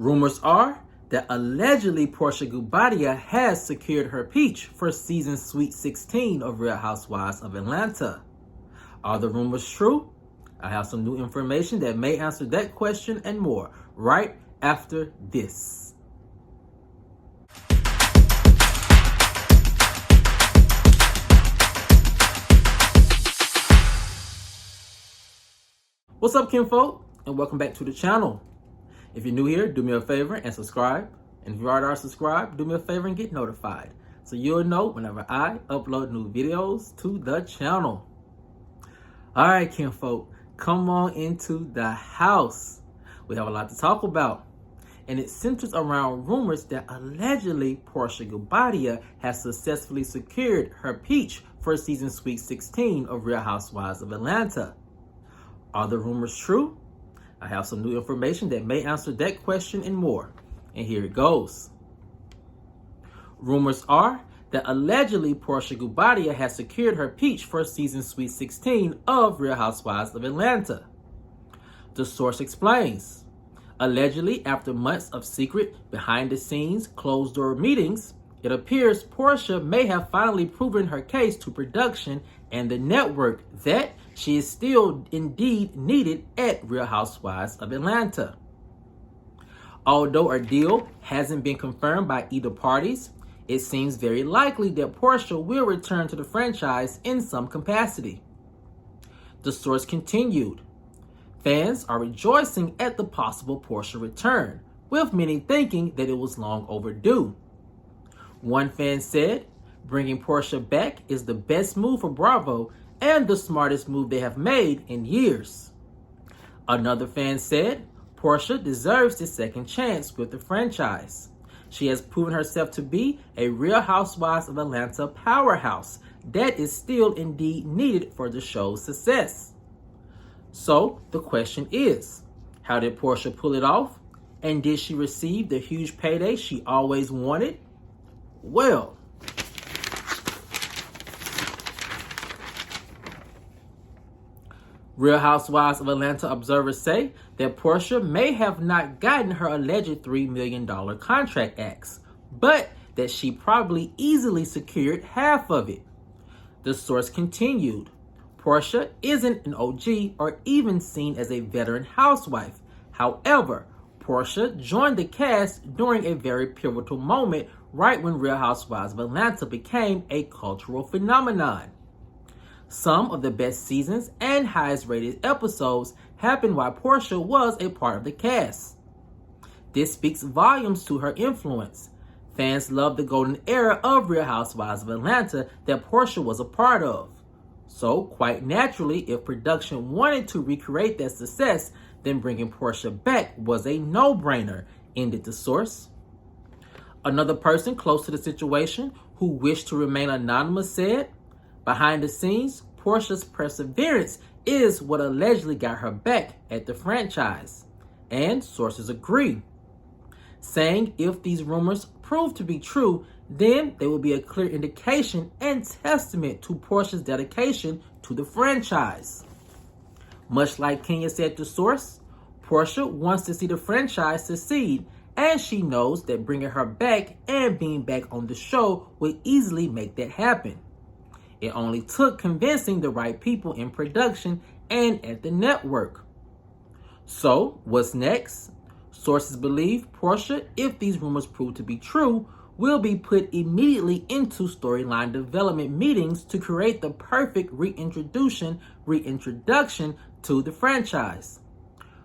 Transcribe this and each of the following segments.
Rumors are that allegedly Porsha Guobadia has secured her peach for season Sweet 16 of Real Housewives of Atlanta. Are the rumors true? I have some new information that may answer that question and more right after this. What's up, kinfolk, and welcome back to the channel. If you're new here, do me a favor and subscribe. And if you already are subscribed, do me a favor and get notified so you'll know whenever I upload new videos to the channel. All right, kinfolk, come on into the house. We have a lot to talk about, and it centers around rumors that allegedly Porsha Guobadia has successfully secured her peach for season Sweet 16 of Real Housewives of Atlanta. Are the rumors true? I have some new information that may answer that question and more. And here it goes. Rumors are that allegedly Porsha Guobadia has secured her peach for season Sweet 16 of Real Housewives of Atlanta. The source explains, allegedly after months of secret, behind-the-scenes, closed-door meetings, it appears Porsha may have finally proven her case to production and the network that she is still indeed needed at Real Housewives of Atlanta. Although a deal hasn't been confirmed by either parties, it seems very likely that Porsha will return to the franchise in some capacity. The source continued, fans are rejoicing at the possible Porsha return, with many thinking that it was long overdue. One fan said, bringing Porsha back is the best move for Bravo and the smartest move they have made in years. Another fan said, Porsha deserves the second chance with the franchise. She has proven herself to be a Real Housewives of Atlanta powerhouse that is still indeed needed for the show's success. So the question is, how did Porsha pull it off? And did she receive the huge payday she always wanted? Well, Real Housewives of Atlanta observers say that Porsha may have not gotten her alleged $3 million contract axe, but that she probably easily secured half of it. The source continued, Porsha isn't an OG or even seen as a veteran housewife. However, Porsha joined the cast during a very pivotal moment right when Real Housewives of Atlanta became a cultural phenomenon. Some of the best seasons and highest rated episodes happened while Porsha was a part of the cast. This speaks volumes to her influence. Fans love the golden era of Real Housewives of Atlanta that Porsha was a part of. So, quite naturally, if production wanted to recreate that success, then bringing Porsha back was a no-brainer, ended the source. Another person close to the situation who wished to remain anonymous said, behind the scenes, Porsha's perseverance is what allegedly got her back at the franchise. And sources agree, saying if these rumors prove to be true, then they will be a clear indication and testament to Porsha's dedication to the franchise. Much like Kenya said to source, Porsha wants to see the franchise succeed, and she knows that bringing her back and being back on the show would easily make that happen. It only took convincing the right people in production and at the network. So, what's next? Sources believe Porsha, if these rumors prove to be true, will be put immediately into storyline development meetings to create the perfect reintroduction to the franchise.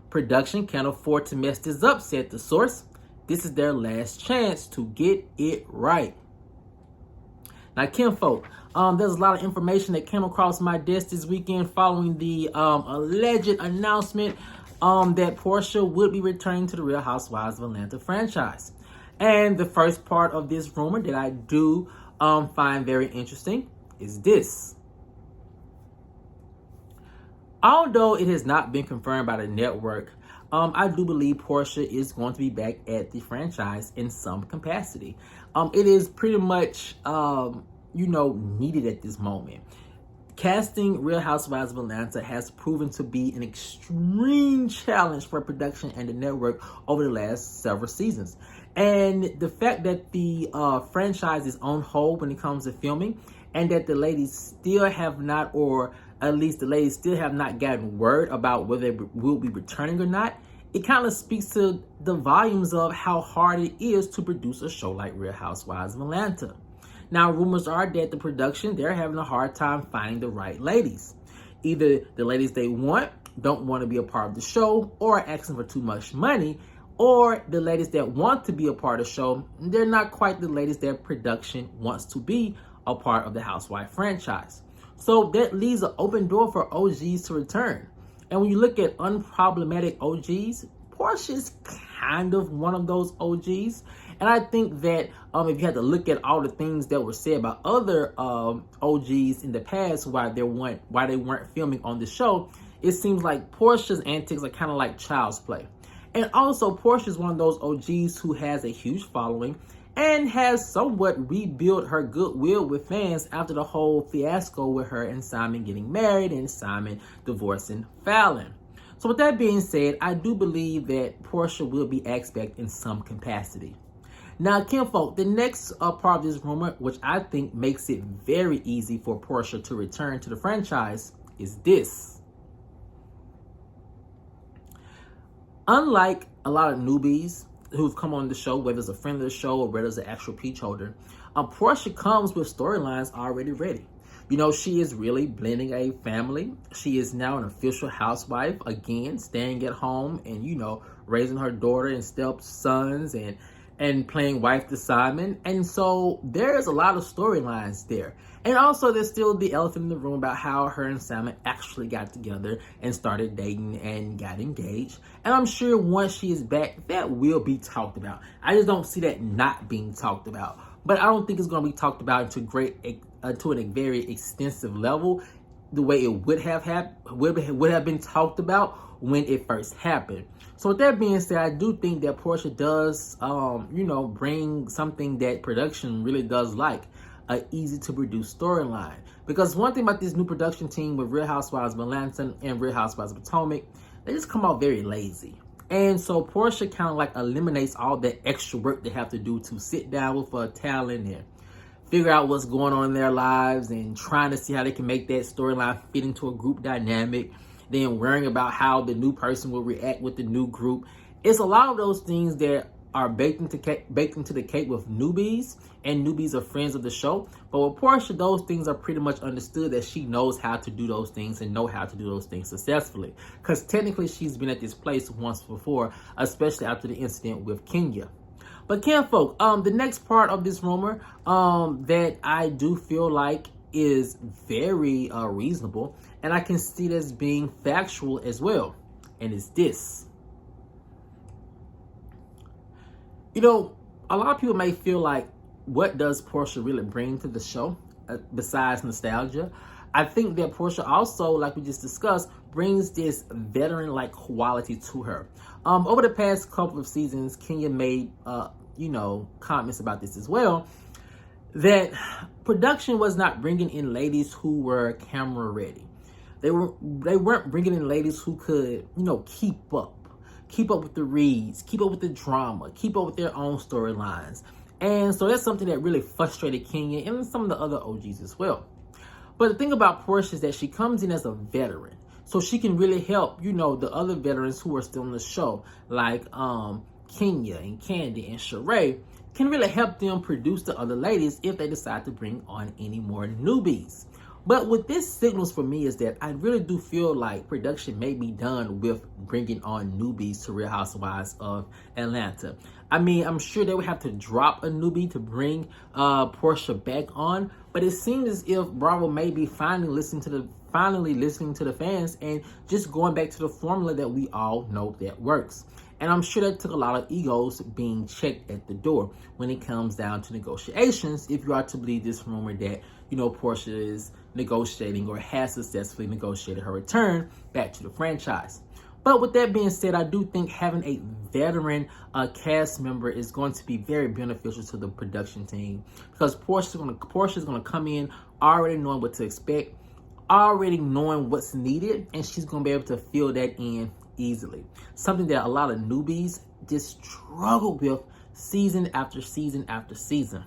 Production can't afford to mess this up, said the source. This is their last chance to get it right. Now, kinfolk, there's a lot of information that came across my desk this weekend following the alleged announcement that Porsha would be returning to the Real Housewives of Atlanta franchise. And the first part of this rumor that I do find very interesting is this. Although it has not been confirmed by the network, I do believe Porsha is going to be back at the franchise in some capacity. It is pretty much, needed at this moment. Casting Real Housewives of Atlanta has proven to be an extreme challenge for production and the network over the last several seasons. And the fact that the franchise is on hold when it comes to filming, and that the ladies still have not, or at least the ladies still have not gotten word about whether they will be returning or not, it kind of speaks to the volumes of how hard it is to produce a show like Real Housewives of Atlanta. Now, rumors are that the production, they're having a hard time finding the right ladies. Either the ladies they don't want to be a part of the show, or are asking for too much money, or the ladies that want to be a part of the show, they're not quite the ladies that production wants to be a part of the Housewife franchise. So that leaves an open door for OGs to return. And when you look at unproblematic OGs, Porsha is kind of one of those OGs. And I think that if you had to look at all the things that were said by other OGs in the past why they weren't filming on the show, it seems like Porsha's antics are kind of like child's play. And also, Porsha is one of those OGs who has a huge following and has somewhat rebuilt her goodwill with fans after the whole fiasco with her and Simon getting married and Simon divorcing Fallon. So with that being said, I do believe that Porsha will be asked back in some capacity. Now, kinfolk, the next part of this rumor, which I think makes it very easy for Porsha to return to the franchise, is this. Unlike a lot of newbies who've come on the show, whether it's a friend of the show or whether it's an actual peach holder, Porsha comes with storylines already ready. You know, she is really blending a family. She is now an official housewife, again, staying at home and, you know, raising her daughter and stepsons and playing wife to Simon. And so there's a lot of storylines there. And also there's still the elephant in the room about how her and Simon actually got together and started dating and got engaged. And I'm sure once she is back, that will be talked about. I just don't see that not being talked about. But I don't think it's going to be talked about to a very extensive level the way it would have been talked about when it first happened. So with that being said, I do think that Porsha does, bring something that production really does like, an easy to produce storyline. Because one thing about this new production team with Real Housewives of Atlanta and Real Housewives of Potomac, they just come out very lazy. And so Porsha kind of like eliminates all that extra work they have to do to sit down with a talent and figure out what's going on in their lives and trying to see how they can make that storyline fit into a group dynamic, then worrying about how the new person will react with the new group. It's a lot of those things that are baked into the cake with newbies, and newbies are friends of the show. But with Porsha, those things are pretty much understood, that she knows how to do those things and know how to do those things successfully. Because technically she's been at this place once before, especially after the incident with Kenya. But kinfolk, the next part of this rumor that I do feel like is very reasonable, and I can see it as being factual as well, and it's this. You know, a lot of people may feel like, what does Porsha really bring to the show besides nostalgia? I think that Porsha also, like we just discussed, brings this veteran-like quality to her. Over the past couple of seasons, Kenya made, comments about this as well, that production was not bringing in ladies who were camera ready. They weren't bringing in ladies who could, keep up with the reads, keep up with the drama, keep up with their own storylines. And so that's something that really frustrated Kenya and some of the other OGs as well. But the thing about Porsha is that she comes in as a veteran. So she can really help, the other veterans who are still on the show, like Kenya and Candy and Sheree, can really help them produce the other ladies if they decide to bring on any more newbies. But what this signals for me is that I really do feel like production may be done with bringing on newbies to Real Housewives of Atlanta. I mean, I'm sure they would have to drop a newbie to bring Porsha back on, but it seems as if Bravo may be finally listening to the fans and just going back to the formula that we all know that works. And I'm sure that took a lot of egos being checked at the door when it comes down to negotiations, if you are to believe this rumor that, Porsha is negotiating or has successfully negotiated her return back to the franchise. But with that being said, I do think having a veteran cast member is going to be very beneficial to the production team, because Porsha's going to come in already knowing what to expect, already knowing what's needed, and she's going to be able to fill that in easily. Something that a lot of newbies just struggle with season after season after season.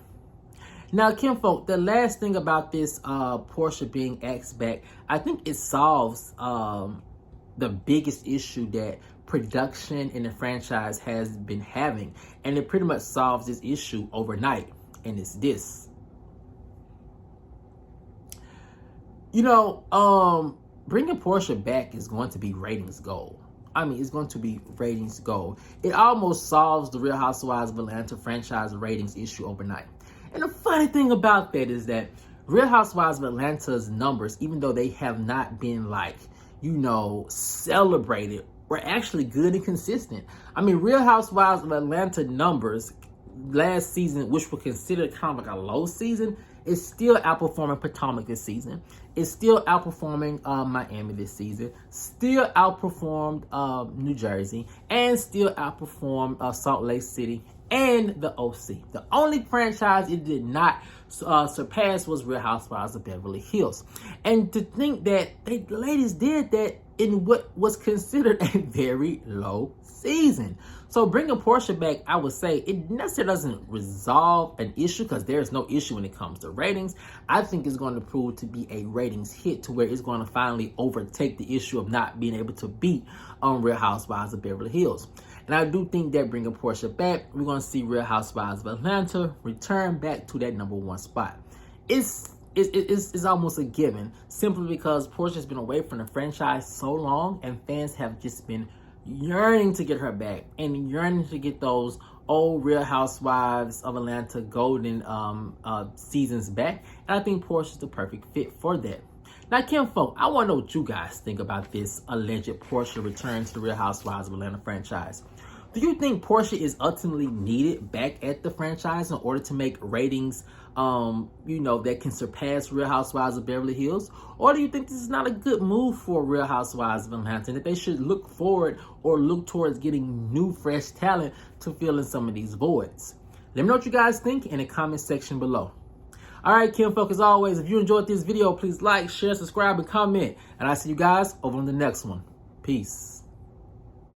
Now, kinfolk, the last thing about this Porsha being asked back, I think it solves the biggest issue that production in the franchise has been having. And it pretty much solves this issue overnight. And it's this. You know, bringing Porsha back is going to be ratings gold. I mean, it's going to be ratings gold. It almost solves the Real Housewives of Atlanta franchise ratings issue overnight. And the funny thing about that is that Real Housewives of Atlanta's numbers, even though they have not been like, you know, celebrated, were actually good and consistent. I mean, Real Housewives of Atlanta numbers last season, which were considered kind of like a low season, is still outperforming Potomac this season. It's still outperforming Miami this season. Still outperformed New Jersey, and still outperformed Salt Lake City and the OC. The only franchise it did not surpass was Real Housewives of Beverly Hills. And to think that the ladies did that in what was considered a very low season. So bringing Porsha back, I would say it necessarily doesn't resolve an issue, because there's no issue when it comes to ratings. I think it's going to prove to be a ratings hit, to where it's going to finally overtake the issue of not being able to beat Real Housewives of Beverly Hills. And I do think that bringing Porsha back, we're going to see Real Housewives of Atlanta return back to that #1 spot. It's almost a given, simply because Porsha's been away from the franchise so long, and fans have just been yearning to get her back and yearning to get those old Real Housewives of Atlanta golden seasons back. And I think Porsha's the perfect fit for that. Now, kinfolk, I want to know what you guys think about this alleged Porsha return to the Real Housewives of Atlanta franchise. Do you think Porsha is ultimately needed back at the franchise in order to make ratings, you know, that can surpass Real Housewives of Beverly Hills? Or do you think this is not a good move for Real Housewives of Atlanta, and that they should look forward or look towards getting new, fresh talent to fill in some of these voids? Let me know what you guys think in the comment section below. All right, kinfolk, as always, if you enjoyed this video, please like, share, subscribe, and comment. And I'll see you guys over on the next one. Peace.